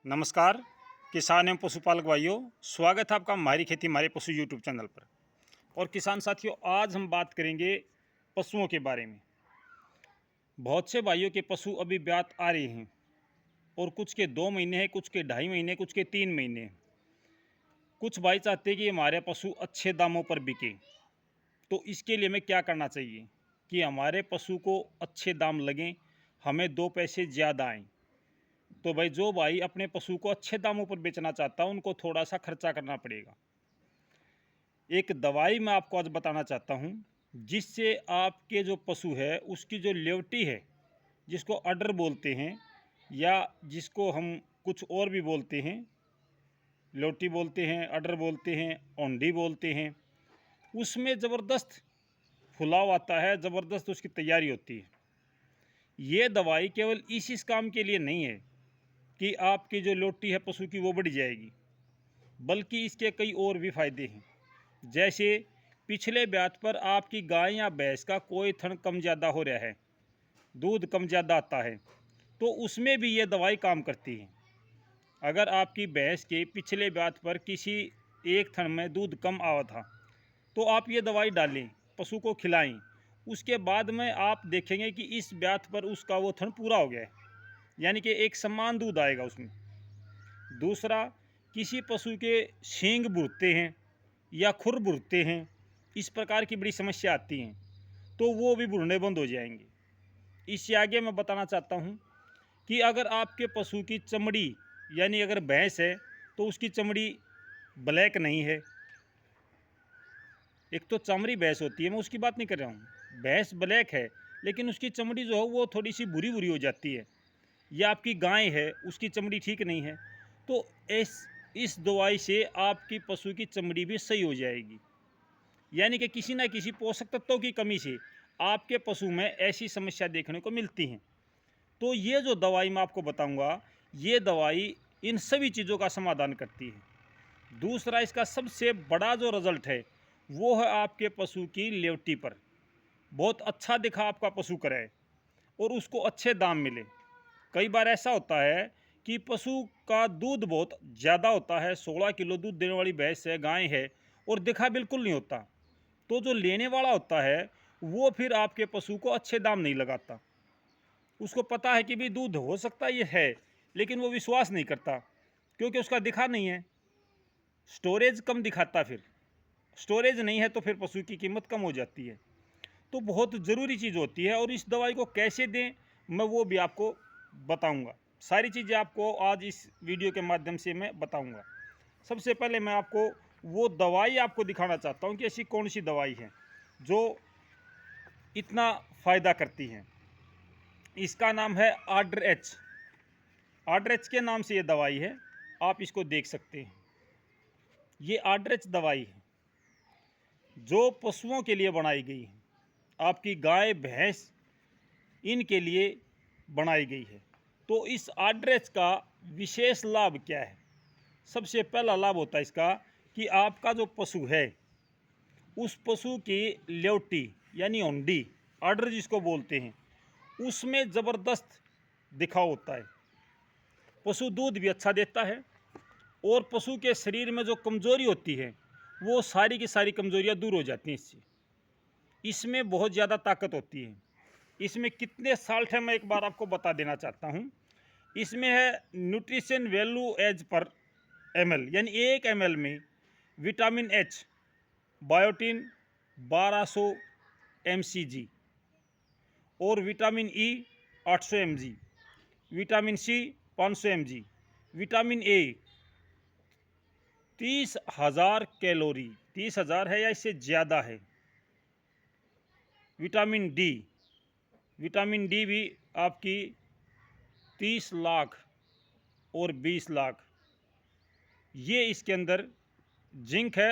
नमस्कार किसान एवं पशुपालक भाइयों, स्वागत है आपका हमारी खेती हमारे पशु यूट्यूब चैनल पर। और किसान साथियों, आज हम बात करेंगे पशुओं के बारे में। बहुत से भाइयों के पशु अभी ब्यात आ रहे हैं और कुछ के 2 महीने हैं, कुछ के 2.5 महीने, कुछ के 3 महीने हैं। कुछ भाई चाहते हैं कि हमारे पशु अच्छे दामों पर बिके, तो इसके लिए हमें क्या करना चाहिए कि हमारे पशु को अच्छे दाम लगें, हमें 2 पैसे ज़्यादा आएँ। तो भाई जो भाई अपने पशु को अच्छे दामों पर बेचना चाहता है, उनको थोड़ा सा खर्चा करना पड़ेगा। एक दवाई मैं आपको आज बताना चाहता हूँ, जिससे आपके जो पशु है उसकी जो लेवटी है, जिसको अडर बोलते हैं या जिसको हम कुछ और भी बोलते हैं, लेवटी बोलते हैं, अडर बोलते हैं, औंधी बोलते हैं, उसमें ज़बरदस्त फुलाव आता है, ज़बरदस्त उसकी तैयारी होती है। ये दवाई केवल इस काम के लिए नहीं है कि आपकी जो लोटी है पशु की वो बढ़ जाएगी, बल्कि इसके कई और भी फायदे हैं। जैसे पिछले ब्यात पर आपकी गाय या भैंस का कोई थन कम ज़्यादा हो रहा है, दूध कम ज़्यादा आता है, तो उसमें भी ये दवाई काम करती है। अगर आपकी भैंस के पिछले ब्यात पर किसी एक थन में दूध कम आवा था, तो आप ये दवाई डालें, पशु को खिलाएं। उसके बाद में आप देखेंगे कि इस ब्यात पर उसका वो थन पूरा हो गया है, यानी कि एक समान दूध आएगा उसमें। दूसरा, किसी पशु के सींग बुरते हैं या खुर बुरते हैं, इस प्रकार की बड़ी समस्या आती हैं, तो वो भी बुरने बंद हो जाएंगे। इससे आगे मैं बताना चाहता हूँ कि अगर आपके पशु की चमड़ी, यानी अगर भैंस है तो उसकी चमड़ी ब्लैक नहीं है, एक तो चमड़ी भैंस होती है, मैं उसकी बात नहीं कर रहा हूँ, भैंस ब्लैक है लेकिन उसकी चमड़ी जो है वो थोड़ी सी बुरी बुरी हो जाती है, या आपकी गाय है उसकी चमड़ी ठीक नहीं है, तो इस दवाई से आपकी पशु की चमड़ी भी सही हो जाएगी। यानी कि किसी न किसी पोषक तत्वों की कमी से आपके पशु में ऐसी समस्या देखने को मिलती हैं। तो ये जो दवाई मैं आपको बताऊंगा, ये दवाई इन सभी चीज़ों का समाधान करती है। दूसरा, इसका सबसे बड़ा जो रिजल्ट है वो है आपके पशु की लेवटी पर बहुत अच्छा दिखा आपका पशु करे और उसको अच्छे दाम मिले। कई बार ऐसा होता है कि पशु का दूध बहुत ज़्यादा होता है, 16 किलो दूध देने वाली भैंस है, गाय है, और दिखा बिल्कुल नहीं होता, तो जो लेने वाला होता है वो फिर आपके पशु को अच्छे दाम नहीं लगाता। उसको पता है कि भी दूध हो सकता ये है, लेकिन वो विश्वास नहीं करता क्योंकि उसका दिखा नहीं है, स्टोरेज कम दिखाता, फिर स्टोरेज नहीं है तो फिर पशु की कीमत कम हो जाती है। तो बहुत ज़रूरी चीज़ होती है, और इस दवाई को कैसे दें मैं वो भी आपको बताऊंगा। सारी चीज़ें आपको आज इस वीडियो के माध्यम से मैं बताऊंगा। सबसे पहले मैं आपको वो दवाई आपको दिखाना चाहता हूँ कि ऐसी कौन सी दवाई है जो इतना फ़ायदा करती है। इसका नाम है आर्डर एच। आर्डर एच के नाम से ये दवाई है, आप इसको देख सकते हैं। ये आर्डर एच दवाई है जो पशुओं के लिए बनाई गई है, आपकी गाय भैंस इनके लिए बनाई गई है। तो इस आर्डर एच का विशेष लाभ क्या है? सबसे पहला लाभ होता है इसका कि आपका जो पशु है उस पशु की लेवटी यानी औंडी, आर्डर जिसको बोलते हैं, उसमें ज़बरदस्त दिखाव होता है। पशु दूध भी अच्छा देता है और पशु के शरीर में जो कमज़ोरी होती है वो सारी की सारी कमज़ोरियाँ दूर हो जाती हैं इससे। इसमें बहुत ज़्यादा ताकत होती है। इसमें कितने साल्ट है मैं एक बार आपको बता देना चाहता हूँ। इसमें है nutrition value as per ml, यानी 1 ml में विटामिन एच, बायोटिन 1200 mcg और vitamin E 800 mg, vitamin C 500 mg, vitamin A 30,000 calorie, 30,000 है या इससे ज़्यादा है। विटामिन डी भी आपकी 30 लाख और 20 लाख। ये इसके अंदर जिंक है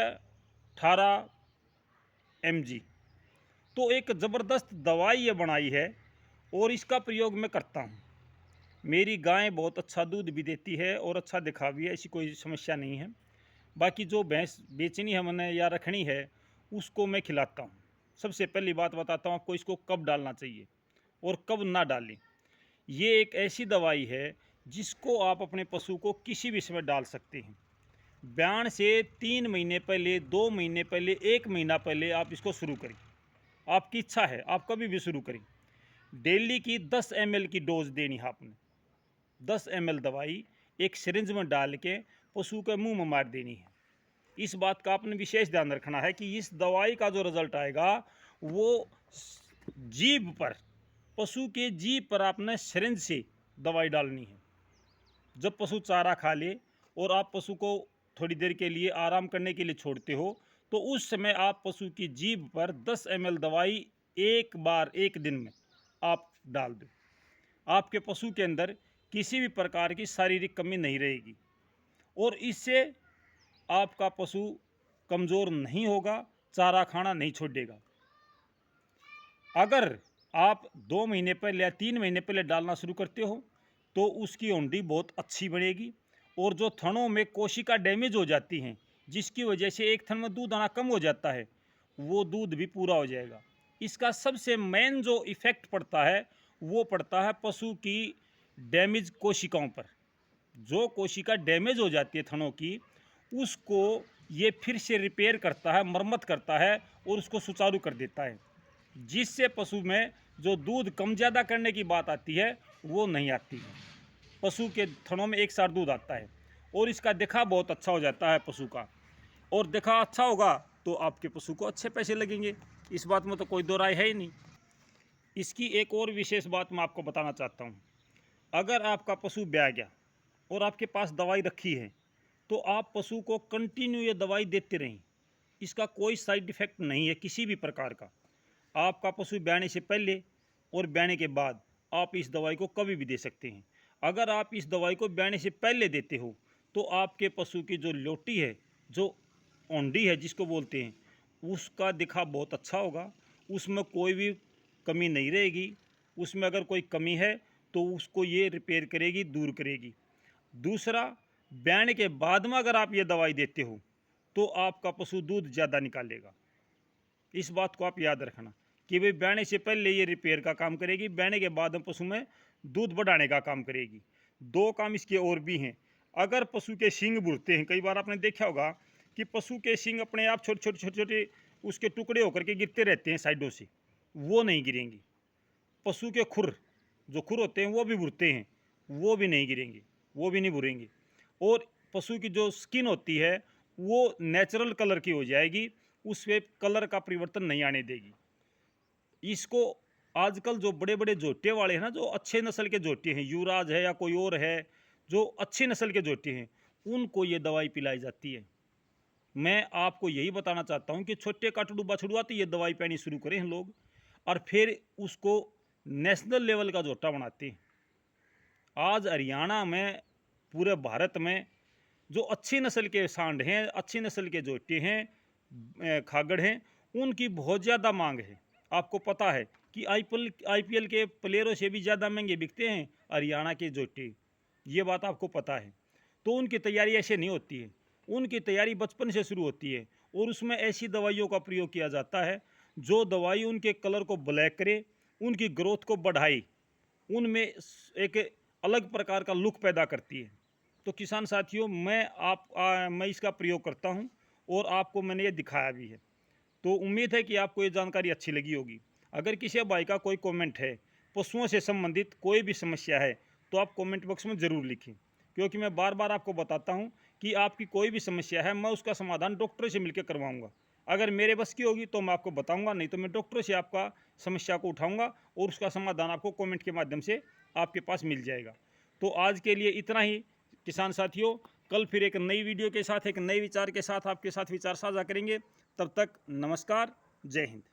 18 mg। तो एक ज़बरदस्त दवाई ये बनाई है और इसका प्रयोग मैं करता हूँ। मेरी गाय बहुत अच्छा दूध भी देती है और अच्छा दिखा भी है, ऐसी कोई समस्या नहीं है। बाकी जो भैंस बेचनी है मैंने या रखनी है उसको मैं खिलाता हूँ। सबसे पहली बात बताता हूँ आपको, इसको कब डालना चाहिए और कब ना डालें। ये एक ऐसी दवाई है जिसको आप अपने पशु को किसी भी समय डाल सकते हैं। ब्यान से 3 महीने पहले, 2 महीने पहले, 1 महीना पहले आप इसको शुरू करें। आपकी इच्छा है, आप कभी भी शुरू करें। डेली की 10 ml की डोज देनी है आपने। 10 ml दवाई एक सिरिंज में डाल के पशु के मुंह में मार देनी है। इस बात का आपने विशेष ध्यान रखना है कि इस दवाई का जो रिजल्ट आएगा वो जीभ पर, पशु के जीभ पर आपने सिरिंज से दवाई डालनी है। जब पशु चारा खा ले और आप पशु को थोड़ी देर के लिए आराम करने के लिए छोड़ते हो, तो उस समय आप पशु की जीभ पर 10 ml दवाई एक बार एक दिन में आप डाल दो। आपके पशु के अंदर किसी भी प्रकार की शारीरिक कमी नहीं रहेगी और इससे आपका पशु कमज़ोर नहीं होगा, चारा खाना नहीं छोड़ेगा। अगर आप 2 महीने पहले या 3 महीने पहले डालना शुरू करते हो तो उसकी औंडी बहुत अच्छी बनेगी और जो थनों में कोशिका डैमेज हो जाती हैं, जिसकी वजह से एक थन में दूध आना कम हो जाता है, वो दूध भी पूरा हो जाएगा। इसका सबसे मेन जो इफ़ेक्ट पड़ता है वो पड़ता है पशु की डैमेज कोशिकाओं पर। जो कोशिका डैमेज हो जाती है थनों की, उसको ये फिर से रिपेयर करता है, मरम्मत करता है और उसको सुचारू कर देता है, जिससे पशु में जो दूध कम ज़्यादा करने की बात आती है वो नहीं आती है। पशु के थनों में एक साथ दूध आता है और इसका दिखा बहुत अच्छा हो जाता है पशु का, और दिखा अच्छा होगा तो आपके पशु को अच्छे पैसे लगेंगे। इस बात में तो कोई दो राय है ही नहीं। इसकी एक और विशेष बात मैं आपको बताना चाहता हूँ। अगर आपका पशु ब्याह गया और आपके पास दवाई रखी है तो आप पशु को कंटिन्यू ये दवाई देते रहें। इसका कोई साइड इफ़ेक्ट नहीं है किसी भी प्रकार का। आपका पशु ब्याने से पहले और ब्याने के बाद आप इस दवाई को कभी भी दे सकते हैं। अगर आप इस दवाई को ब्याने से पहले देते हो तो आपके पशु की जो लोटी है, जो औंडी है जिसको बोलते हैं, उसका दिखा बहुत अच्छा होगा, उसमें कोई भी कमी नहीं रहेगी। उसमें अगर कोई कमी है तो उसको ये रिपेयर करेगी, दूर करेगी। दूसरा, ब्याने के बाद में अगर आप ये दवाई देते हो तो आपका पशु दूध ज़्यादा निकालेगा। इस बात को आप याद रखना कि भाई ब्याने से पहले ये रिपेयर का काम करेगी, ब्याने के बाद में पशु में दूध बढ़ाने का काम करेगी। 2 काम इसके और भी हैं। अगर पशु के सींग बुढ़ते हैं, कई बार आपने देखा होगा कि पशु के सींग अपने आप छोटे छोटे उसके टुकड़े होकर के गिरते रहते हैं साइडों से, वो नहीं गिरेंगी। पशु के खुर, जो खुर होते हैं वो भी बुढ़ते हैं, वो भी नहीं गिरेंगे, वो भी नहीं बुरेंगे। और पशु की जो स्किन होती है वो नेचुरल कलर की हो जाएगी, उसमें कलर का परिवर्तन नहीं आने देगी। इसको आजकल जो बड़े बड़े जोटे वाले हैं ना, जो अच्छे नस्ल के जोटे हैं, युवराज है या कोई और है, जो अच्छे नस्ल के जोटे हैं, उनको ये दवाई पिलाई जाती है। मैं आपको यही बताना चाहता हूँ कि छोटे काटड़ू बछड़ुआ तो ये दवाई पीनी शुरू करें हम लोग, और फिर उसको नेशनल लेवल का जोटा बनाते हैं। आज हरियाणा में, पूरे भारत में जो अच्छी नस्ल के सांड हैं, अच्छी नस्ल के जोटे हैं, खागड़ हैं, उनकी बहुत ज़्यादा मांग है। आपको पता है कि आईपीएल के प्लेयरों से भी ज़्यादा महंगे बिकते हैं हरियाणा के जोटे, ये बात आपको पता है। तो उनकी तैयारी ऐसे नहीं होती है, उनकी तैयारी बचपन से शुरू होती है और उसमें ऐसी दवाइयों का प्रयोग किया जाता है जो दवाई उनके कलर को ब्लैक करे, उनकी ग्रोथ को बढ़ाए, उनमें एक अलग प्रकार का लुक पैदा करती है। तो किसान साथियों, मैं इसका प्रयोग करता हूं और आपको मैंने ये दिखाया भी है। तो उम्मीद है कि आपको ये जानकारी अच्छी लगी होगी। अगर किसी भाई का कोई कमेंट है, पशुओं से संबंधित कोई भी समस्या है, तो आप कमेंट बॉक्स में ज़रूर लिखें, क्योंकि मैं बार बार आपको बताता हूं कि आपकी कोई भी समस्या है, मैं उसका समाधान डॉक्टर से मिलकर करवाऊँगा। अगर मेरे बस की होगी तो मैं आपको बताऊँगा, नहीं तो मैं डॉक्टर से आपका समस्या को उठाऊँगा और उसका समाधान आपको कमेंट के माध्यम से आपके पास मिल जाएगा। तो आज के लिए इतना ही किसान साथियों। कल फिर एक नई वीडियो के साथ, एक नए विचार के साथ आपके साथ विचार साझा करेंगे। तब तक नमस्कार, जय हिंद।